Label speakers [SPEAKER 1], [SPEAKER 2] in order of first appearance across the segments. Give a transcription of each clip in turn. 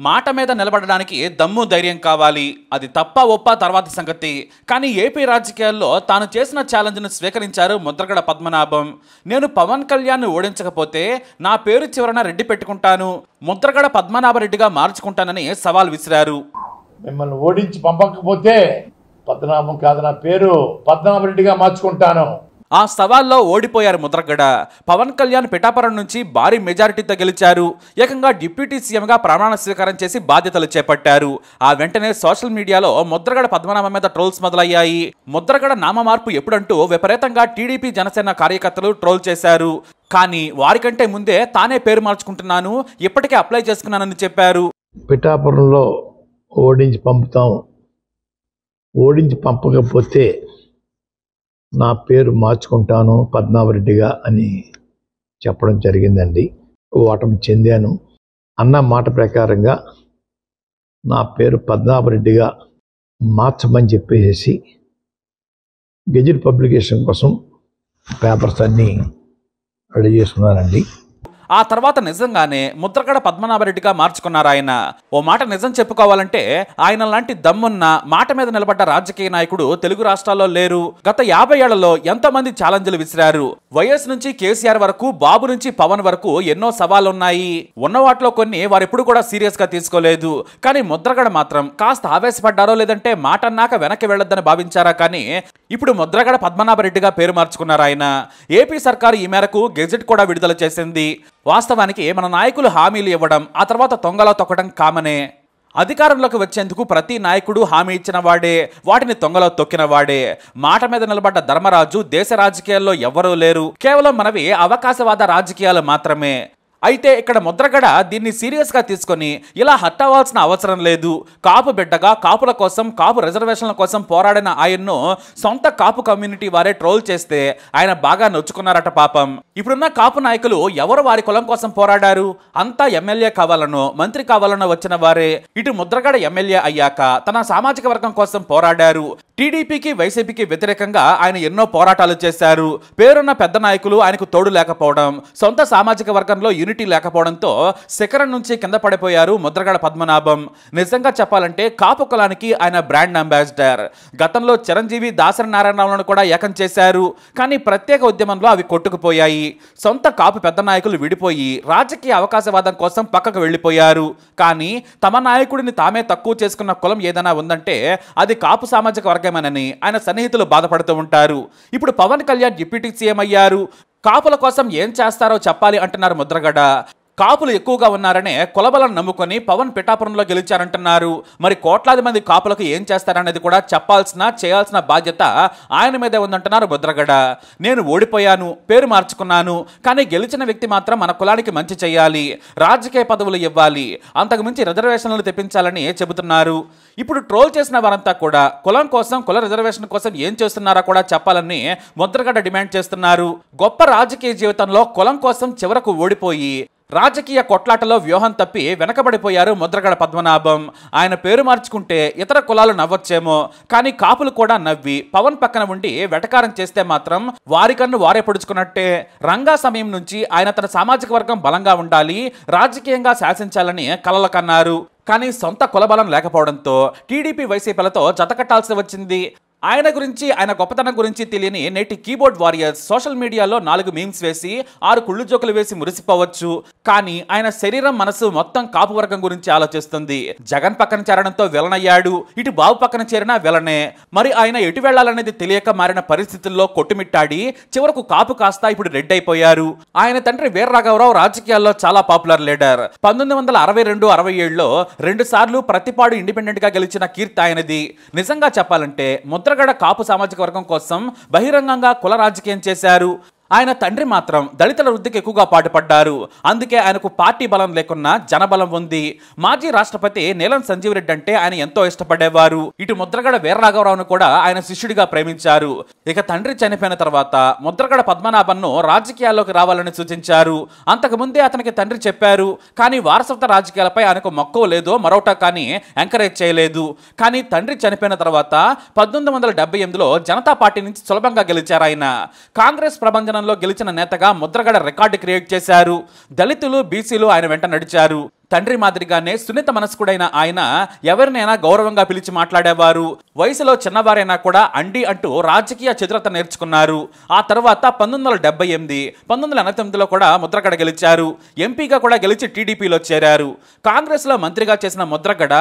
[SPEAKER 1] మాట మీద నిలబడడానికి దమ్ము ధైర్యం కావాలి. అది తప్ప ఒప్ప తర్వాత సంగతి. కానీ ఏపీ రాజకీయాల్లో తాను చేసిన ఛాలెంజ్ను స్వీకరించారు ముద్రగడ పద్మనాభం. నేను పవన్ కళ్యాణ్ను ఓడించకపోతే నా పేరు చివరన రెడ్డి పెట్టుకుంటాను, ముద్రగడ పద్మనాభరెడ్డిగా మార్చుకుంటానని సవాల్ విసిరారు.
[SPEAKER 2] మిమ్మల్ని ఓడించి పంపకపోతే పద్మనాభం కాదు, నా పేరు పద్మనాభరెడ్డిగా మార్చుకుంటాను.
[SPEAKER 1] ఆ సవాల్లో ఓడిపోయారు ముద్రగడ. పవన్ కళ్యాణ్ పిఠాపురం నుంచి భారీ మెజారిటీతో గెలిచారు. ఏకంగా డిప్యూటీ సీఎంగా ప్రమాణ స్వీకారం చేసి బాధ్యతలు చేపట్టారు. ఆ వెంటనే సోషల్ మీడియాలో ముద్రగడ పద్మనాభం మీద ట్రోల్స్ మొదలయ్యాయి. ముద్రగడ నామ మార్పు ఎప్పుడంటూ విపరీతంగా టీడీపీ జనసేన కార్యకర్తలు ట్రోల్ చేశారు. కానీ వారికంటే ముందే తానే పేరు మార్చుకుంటున్నాను, ఇప్పటికే అప్లై చేసుకున్నానని చెప్పారు.
[SPEAKER 2] పిఠాపురంలో ఓడించి పంపుతాం, ఓడించి పంపకపోతే నా పేరు మార్చుకుంటాను పద్మనాభరెడ్డిగా అని చెప్పడం జరిగిందండి. ఓటమి చెందాను. అన్న మాట ప్రకారంగా నా పేరు పద్మనాభరెడ్డిగా మార్చమని చెప్పేసి గెజిట్ పబ్లికేషన్ కోసం పేపర్స్ అన్నీ రెడీ చేసుకున్నానండి.
[SPEAKER 1] ఆ తర్వాత నిజంగానే ముద్రగడ పద్మనాభరెడ్డిగా మార్చుకున్నారు ఆయన. ఓ మాట నిజం చెప్పుకోవాలంటే ఆయన లాంటి దమ్మున్న మాట మీద నిలబడ్డ రాజకీయ నాయకుడు తెలుగు రాష్ట్రాల్లో లేరు. గత 50 ఏళ్లలో ఎంతో మంది ఛాలెంజ్లు విసిరారు. వైఎస్ నుంచి కేసీఆర్ వరకు, బాబు నుంచి పవన్ వరకు ఎన్నో సవాళ్లున్నాయి. ఉన్న వాటిలో కొన్ని వారెప్పుడు కూడా సీరియస్ గా తీసుకోలేదు. కానీ ముద్రగడ మాత్రం కాస్త ఆవేశపడ్డారో లేదంటే మాట అన్నాక వెనక్కి వెళ్లొద్దని భావించారా కానీ ఇప్పుడు ముద్రగడ పద్మనాభరెడ్డిగా పేరు మార్చుకున్నారు ఆయన. ఏపీ సర్కారు ఈ మేరకు గెజెట్ కూడా విడుదల చేసింది. వాస్తవానికి మన నాయకులు హామీలు ఇవ్వడం, ఆ తర్వాత తొంగలో తొక్కడం కామనే. అధికారంలోకి వచ్చేందుకు ప్రతి నాయకుడు హామీ ఇచ్చిన వాడే, వాటిని తొంగలో తొక్కిన వాడే. మాట మీద నిలబడ్డ ధర్మరాజు దేశ రాజకీయాల్లో ఎవ్వరూ లేరు. కేవలం మనవి అవకాశవాద రాజకీయాలు మాత్రమే. అయితే ఇక్కడ ముద్రగడ దీన్ని సీరియస్ గా తీసుకొని ఇలా హర్ట్ అవ్వాల్సిన అవసరం లేదు. కాపు బిడ్డగా కాపుల కోసం, కాపు రిజర్వేషన్ల కోసం పోరాడిన ఆయన్ను సొంత కాపు కమ్యూనిటీ వారే ట్రోల్ చేస్తే ఆయన బాగా నొచ్చుకున్నారట పాపం. ఇప్పుడున్న కాపు నాయకులు ఎవరు వారి కులం కోసం పోరాడారు? అంతా ఎమ్మెల్యే కావాలనో మంత్రి కావాలనో వచ్చిన వారే. ఇటు ముద్రగడ ఎమ్మెల్యే అయ్యాక తన సామాజిక వర్గం కోసం పోరాడారు. టీడీపీకి వైసీపీకి వ్యతిరేకంగా ఆయన ఎన్నో పోరాటాలు చేశారు. పేరున్న పెద్ద నాయకులు ఆయనకు తోడు లేకపోవడం, సొంత సామాజిక వర్గంలో యూనిటీ లేకపోవడంతో శిఖరం నుంచి కింద పడిపోయారు ముద్రగడ పద్మనాభం. నిజంగా చెప్పాలంటే కాపు కులానికి ఆయన బ్రాండ్ అంబాసిడర్. గతంలో చిరంజీవి, దాసరి నారాయణరావులను కూడా ఏకం చేశారు. కానీ ప్రత్యేక ఉద్యమంలో అవి కొట్టుకుపోయాయి. సొంత కాపు పెద్ద నాయకులు విడిపోయి రాజకీయ అవకాశవాదం కోసం పక్కకు వెళ్ళిపోయారు. కానీ తమ నాయకుడిని తామే తక్కువ చేసుకున్న కులం ఏదైనా ఉందంటే అది కాపు సామాజిక వర్గమేనని ఆయన సన్నిహితులు బాధపడుతూ ఉంటారు. ఇప్పుడు పవన్ కళ్యాణ్ డిప్యూటీ సీఎం అయ్యారు. కాపుల కోసం ఏం చేస్తారో చెప్పాలి అంటున్నారు ముద్రగడ. కాపులు ఎక్కువగా ఉన్నారనే కులబలను నమ్ముకొని పవన్ పిఠాపురంలో గెలిచారంటున్నారు. మరి కోట్లాది మంది కాపులకు ఏం చేస్తారనేది కూడా చెప్పాల్సిన, చేయాల్సిన బాధ్యత ఆయన మీదే ఉందంటున్నారు ముద్రగడ. నేను ఓడిపోయాను, పేరు మార్చుకున్నాను, కానీ గెలిచిన వ్యక్తి మాత్రం మన కులానికి మంచి చేయాలి, రాజకీయ పదవులు ఇవ్వాలి, అంతకుమించి రిజర్వేషన్లు తెప్పించాలని చెబుతున్నారు. ఇప్పుడు ట్రోల్ చేసిన వారంతా కూడా కులం కోసం, కుల రిజర్వేషన్ కోసం ఏం చేస్తున్నారో కూడా చెప్పాలని ముద్రగడ డిమాండ్ చేస్తున్నారు. గొప్ప రాజకీయ జీవితంలో కులం కోసం చివరకు ఓడిపోయి రాజకీయ కొట్లాటలో వ్యూహం తప్పి వెనకబడిపోయారు ముద్రగడ పద్మనాభం. ఆయన పేరు మార్చుకుంటే ఇతర కులాలు నవ్వొచ్చేమో, కానీ కాపులు కూడా నవ్వి పవన్ పక్కన ఉండి వెటకారం చేస్తే మాత్రం వారికన్ను వారే పొడుచుకున్నట్టే. రంగా సమయం నుంచి ఆయన తన సామాజిక వర్గం బలంగా ఉండాలి, రాజకీయంగా శాసించాలని కలలు కన్నారు. కానీ సొంత కులబలం లేకపోవడంతో టీడీపీ వైసీపీలతో జతకట్టాల్సి వచ్చింది. ఆయన గురించి, ఆయన గొప్పతనం గురించి తెలియని నేటి కీబోర్డ్ వారియర్స్ సోషల్ మీడియాలో 4 మీమ్స్ వేసి 6 కుళ్ళు జోకులు వేసి మురిసిపోవచ్చు. కానీ ఆయన శరీరం, మనసు మొత్తం కాపు వర్గం గురించి ఆలోచిస్తుంది. జగన్ పక్కన చేరడంతో విలనయ్యాడు, ఇటు బాబు పక్కన చేరినా విలనే. మరి ఆయన ఎటు వెళ్లాలనేది తెలియక మారిన పరిస్థితుల్లో కొట్టుమిట్టాడి చివరకు కాపు కాస్త ఇప్పుడు రెడ్ అయిపోయారు. ఆయన తండ్రి వీర రాఘవరావు రాజకీయాల్లో చాలా పాపులర్ లీడర్. 1962-67లో 2 సార్లు ప్రతిపాడు ఇండిపెండెంట్ గా గెలిచిన కీర్తి ఆయనది. నిజంగా చెప్పాలంటే ముద్రగడ కాపు సామాజిక వర్గం కోసం బహిరంగంగా కుల రాజకీయం చేశారు. ఆయన తండ్రి మాత్రం దళితుల వృద్ధికి ఎక్కువగా పాటుపడ్డారు. అందుకే ఆయనకు పార్టీ బలం లేకున్నా జనబలం ఉంది. మాజీ రాష్ట్రపతి నీలం సంజీవ్ రెడ్డి అంటే ఆయన ఎంతో ఇష్టపడేవారు. ఇటు ముద్రగడ వీరరాఘవరావును కూడా ఆయన శిష్యుడిగా ప్రేమించారు. ఇక తండ్రి చనిపోయిన తర్వాత ముద్రగడ పద్మనాభన్ను రాజకీయాల్లోకి రావాలని సూచించారు. అంతకుముందే అతనికి తండ్రి చెప్పారు. కానీ వారసత్వ రాజకీయాలపై ఆయనకు మక్కువ లేదో మరోటా కానీ ఎంకరేజ్ చేయలేదు. కానీ తండ్రి చనిపోయిన తర్వాత 1978లో జనతా పార్టీ నుంచి సులభంగా గెలిచారు ఆయన. కాంగ్రెస్ ప్రభంజనంలో గెలిచిన నేతగా ముద్రగడ రికార్డు క్రియేట్ చేశారు. దళితులు, బీసీలు ఆయన వెంట నడిచారు. తండ్రి మాదిరిగానే సున్నిత మనస్కుడైన ఆయన ఎవరినైనా గౌరవంగా పిలిచి మాట్లాడేవారు. వయసులో చిన్నవారైనా కూడా అండి అంటూ రాజకీయ చతురత నేర్చుకున్నారు. ఆ తర్వాత 1978, 1989లో కూడా ముద్రగడ గెలిచారు. ఎంపీగా కూడా గెలిచి టీడీపీలో చేరారు. కాంగ్రెస్ లో మంత్రిగా చేసిన ముద్రగడ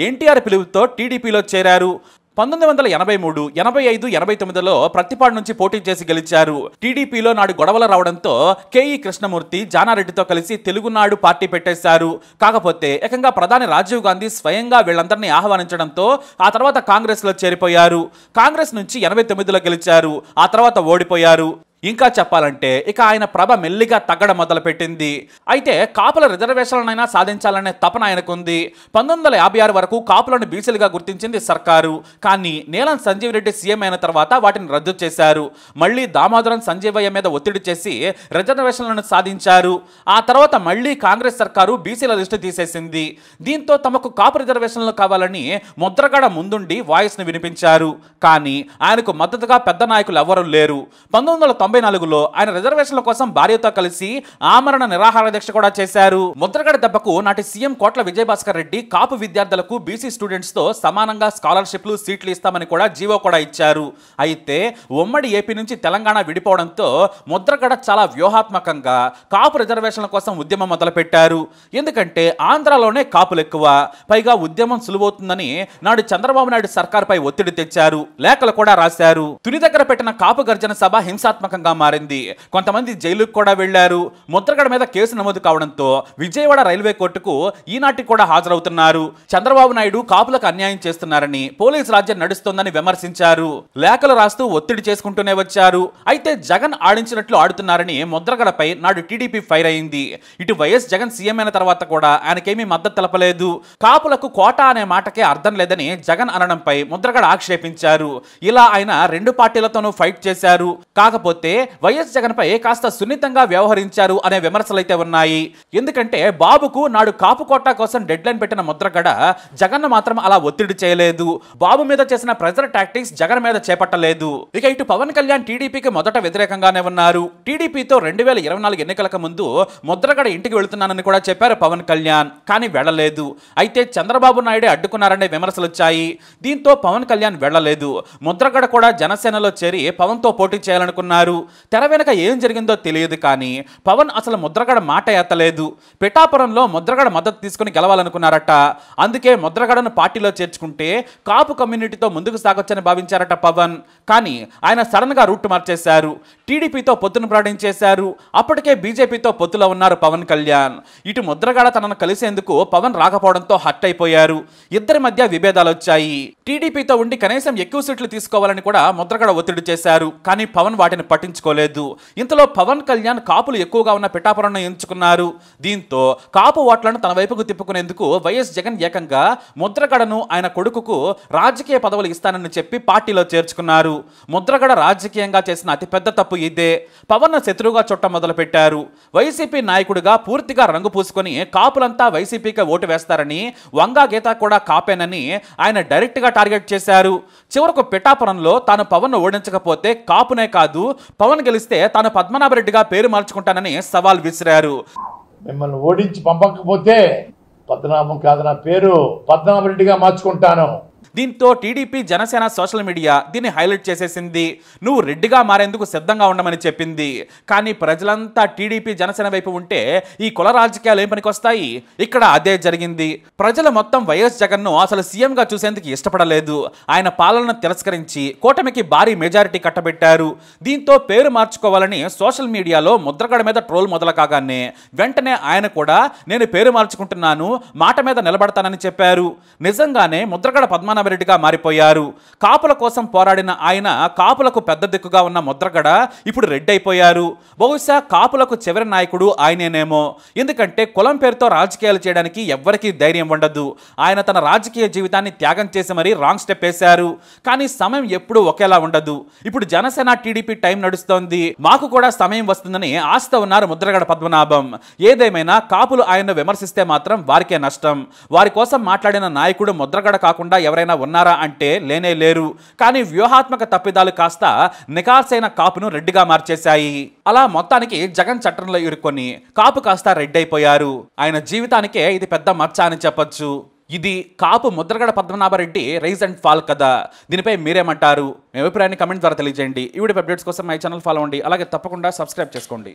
[SPEAKER 1] ఎన్టీఆర్ పిలుపుతో టీడీపీలో చేరారు. 1983, 85, 89లో ప్రతిపాడు నుంచి పోటీ చేసి గెలిచారు. టీడీపీలో నాడు గొడవలు రావడంతో కేఈ కృష్ణమూర్తి జానారెడ్డితో కలిసి తెలుగునాడు పార్టీ పెట్టేశారు. కాకపోతే ఏకంగా ప్రధాని రాజీవ్ గాంధీ స్వయంగా వీళ్ళందరినీ ఆహ్వానించడంతో ఆ తర్వాత కాంగ్రెస్ లో చేరిపోయారు. కాంగ్రెస్ నుంచి 89లో గెలిచారు. ఆ తర్వాత ఓడిపోయారు. ఇంకా చెప్పాలంటే ఇక ఆయన ప్రభ మెల్లిగా తగ్గడం మొదలుపెట్టింది. అయితే కాపుల రిజర్వేషన్లనైనా సాధించాలనే తపన ఆయనకుంది. 1956 వరకు కాపులను బీసీలుగా గుర్తించింది సర్కారు. కానీ నీలం సంజీవ్ రెడ్డి సీఎం అయిన తర్వాత వాటిని రద్దు చేశారు. మళ్ళీ దామోదరం సంజీవయ్య మీద ఒత్తిడి చేసి రిజర్వేషన్లను సాధించారు. ఆ తర్వాత మళ్ళీ కాంగ్రెస్ సర్కారు బీసీల లిస్టు తీసేసింది. దీంతో తమకు కాపు రిజర్వేషన్లు కావాలని ముద్రగడ ముందుండి వాయిస్ ను వినిపించారు. కానీ ఆయనకు మద్దతుగా పెద్ద నాయకులు ఎవరూ లేరు. 1994లో ఆయన రిజర్వేషన్ల కోసం భార్యతో కలిసి ఆమరణ నిరాహార దీక్ష కూడా చేశారు. ముద్రగడ దెబ్బకు నాటి సీఎం కోట్ల విజయభాస్కర్ రెడ్డి కాపు విద్యార్థులకు బీసీ స్టూడెంట్స్ తో సమానంగా స్కాలర్షిప్లు, సీట్లు ఇస్తామని కూడా జీవో కూడా ఇచ్చారు. అయితే ఉమ్మడి ఏపీ నుంచి తెలంగాణ విడిపోవడంతో ముద్రగడ చాలా వ్యూహాత్మకంగా కాపు రిజర్వేషన్ల కోసం ఉద్యమం మొదలుపెట్టారు. ఎందుకంటే ఆంధ్రాలోనే కాపులు ఎక్కువ, పైగా ఉద్యమం సులువవుతుందని నాడు చంద్రబాబు నాయుడు సర్కార్పై ఒత్తిడి తెచ్చారు. లేఖలు కూడా రాశారు. తుని దగ్గర పెట్టిన కాపు గర్జన సభ హింసాత్మకంగా మారింది. కొంతమంది జైలుకు కూడా వెళ్లారు. ముద్రగడ మీద కేసు నమోదు కావడంతో విజయవాడ రైల్వే కోర్టుకు ఈనాటికి కూడా హాజరవుతున్నారు. చంద్రబాబు నాయుడు కాపులకు అన్యాయం చేస్తున్నారని, పోలీసు రాజ్యం నడుస్తోందని విమర్శించారు. లేఖలు రాస్తూ ఒత్తిడి చేసుకుంటూనే వచ్చారు. అయితే జగన్ ఆడించినట్లు ఆడుతున్నారని ముద్రగడపై నాడు టీడీపీ ఫైర్ అయింది. ఇటు వైఎస్ జగన్ సీఎం అయిన తర్వాత కూడా ఆయనకేమీ మద్దతు తెలపలేదు. కాపులకు కోటా అనే మాటకే అర్థం లేదని జగన్ అనడంపై ముద్రగడ ఆక్షేపించారు. ఇలా ఆయన రెండు పార్టీలతోనూ ఫైట్ చేశారు. కాకపోతే వైఎస్ జగన్ పై కాస్త సున్నితంగా వ్యవహరించారు అనే విమర్శలైతే ఉన్నాయి. ఎందుకంటే బాబుకు నాడు కాపు కోటా కోసం డెడ్ లైన్ పెట్టిన ముద్రగడ జగన్ మాత్రం అలా ఒత్తిడి చేయలేదు. బాబు మీద చేసిన ప్రెజర్ టాక్టిక్స్ జగన్ మీద చేపట్టలేదు. ఇక ఇటు పవన్ కళ్యాణ్ టీడీపీకి మొదట వ్యతిరేకంగానే ఉన్నారు. టీడీపీతో 2024 ఎన్నికలకు ముందు ముద్రగడ ఇంటికి వెళుతున్నానని కూడా చెప్పారు పవన్ కళ్యాణ్. కానీ వెళ్లలేదు. అయితే చంద్రబాబు నాయుడే అడ్డుకున్నారనే విమర్శలు వచ్చాయి. దీంతో పవన్ కళ్యాణ్ వెళ్లలేదు. ముద్రగడ కూడా జనసేనలో చేరి పవన్ తో పోటీ చేయాలనుకున్నారు. తెర వెనక ఏం జరిగిందో తెలియదు. కానీ పవన్ అసలు ముద్రగడ మాట ఎత్తలేదు. పిఠాపురంలో ముద్రగడ మద్దతు తీసుకుని గెలవాలనుకున్నారట. అందుకే ముద్రగడను పార్టీలో చేర్చుకుంటే కాపు కమ్యూనిటీతో ముందుకు సాగొచ్చని భావించారట పవన్. కానీ ఆయన సడన్ గా రూట్ మార్చేశారు. టీడీపీతో పొత్తును ప్రకటించేశారు. అప్పటికే బీజేపీతో పొత్తులో ఉన్నారు పవన్ కళ్యాణ్. ఇటు ముద్రగడ తనను కలిసేందుకు పవన్ రాకపోవడంతో హర్ట్ అయిపోయారు. ఇద్దరి మధ్య విభేదాలు వచ్చాయి. టీడీపీతో ఉండి కనీసం ఎక్కువ సీట్లు తీసుకోవాలని కూడా ముద్రగడ ఒత్తిడి చేశారు. కానీ పవన్ వాటిని పట్టించుకోలేదు. ఇంతలో పవన్ కళ్యాణ్ కాపులు ఎక్కువగా ఉన్న పిఠాపురం ఎంచుకున్నారు. దీంతో కాపు ఓట్లను తన వైపుకు తిప్పుకునేందుకు వైఎస్ జగన్ ఏకంగా ముద్రగడను ఆయన కొడుకుకు రాజకీయ పదవులు ఇస్తానని చెప్పి పార్టీలో చేర్చుకున్నారు. ముద్రగడ రాజకీయంగా చేసిన అతిపెద్ద తప్పు ఇదే. పవన్ శత్రువుగా చుట్ట మొదలు పెట్టారు. వైసీపీ నాయకుడిగా పూర్తిగా రంగు పూసుకొని కాపులంతా వైసీపీకి ఓటు వేస్తారని, వంగా గీత కూడా కాపేనని ఆయన డైరెక్ట్ గా టార్గెట్ చేశారు. చివరకు పిఠాపురంలో తాను పవన్ ఓడించకపోతే కాపునే కాదు, పవన్ గెలిస్తే తాను పద్మనాభరెడ్డిగా పేరు మార్చుకుంటానని సవాల్ విసిరారు.
[SPEAKER 2] మిమ్మల్ని ఓడించి పంపకపోతే పద్మనాభం కాదు నా పేరు, పద్మనాభరెడ్డిగా మార్చుకుంటాను.
[SPEAKER 1] దీంతో టీడీపీ, జనసేన సోషల్ మీడియా దీన్ని హైలైట్ చేసేసింది. నువ్వు రెడ్డిగా మారేందుకు సిద్ధంగా ఉండమని చెప్పింది. కానీ ప్రజలంతా టీడీపీ, జనసేన వైపు ఉంటే ఈ కుల రాజకీయాలు ఏం పనికొస్తాయి? ఇక్కడ అదే జరిగింది. ప్రజలు మొత్తం వైఎస్ జగన్ను అసలు సీఎంగా చూసేందుకు ఇష్టపడలేదు. ఆయన పాలనను తిరస్కరించి కూటమికి భారీ మెజారిటీ కట్టబెట్టారు. దీంతో పేరు మార్చుకోవాలని సోషల్ మీడియాలో ముద్రగడ మీద ట్రోల్ మొదలు కాగానే వెంటనే ఆయన కూడా నేను పేరు మార్చుకుంటున్నాను, మాట మీద నిలబడతానని చెప్పారు. నిజంగానే ముద్రగడ పద్మనాభరెడ్డిగా మారిపోయారు. కాపుల కోసం పోరాడిన ఆయన కాపులకు పెద్ద దిక్కుగా ఉన్న ముద్రగడ ఇప్పుడు రెడ్డి అయిపోయారు. బహుశా కాపులకు చివరి నాయకుడు ఆయనేనేమో. ఎందుకంటే కులం పేరుతో రాజకీయాలు చేయడానికి ఎవ్వరికీ ధైర్యం ఉండదు. ఆయన తన రాజకీయ జీవితాన్ని త్యాగం చేసి మరీ రాంగ్ స్టెప్ వేశారు. కానీ సమయం ఎప్పుడూ ఒకేలా ఉండదు. ఇప్పుడు జనసేన, టీడీపీ టైం నడుస్తోంది. మాకు కూడా సమయం వస్తుందని ఆశతో ఉన్నారు ముద్రగడ పద్మనాభం. ఏదేమైనా కాపులు ఆయన్ను విమర్శిస్తే మాత్రం వారికే నష్టం. వారి కోసం మాట్లాడిన నాయకుడు ముద్రగడ కాకుండా ఎవరైనా ఎవరైనా ఉన్నారా అంటే లేనే లేరు. కానీ వ్యూహాత్మక తప్పిదాలు కాస్త నికార్సైన కాపును రెడ్డిగా మార్చేశాయి. అలా మొత్తానికి జగన్ చట్టంలో ఇరుక్కొని కాపు కాస్త రెడ్డి అయిపోయారు. ఆయన జీవితానికే ఇది పెద్ద మచ్చ అని చెప్పొచ్చు. ఇది Kapu Mudragada Padmanabha Reddy rise and fall కదా. దీనిపై మీరేమంటారు? మీ అభిప్రాయాన్ని కమెంట్ ద్వారా తెలియజేయండి. ఈ వీడియో అప్డేట్స్ కోసం మై ఛానల్ ఫాలో అవ్వండి. అలాగే తప్పకుండా సబ్స్క్రైబ్ చేసుకోండి.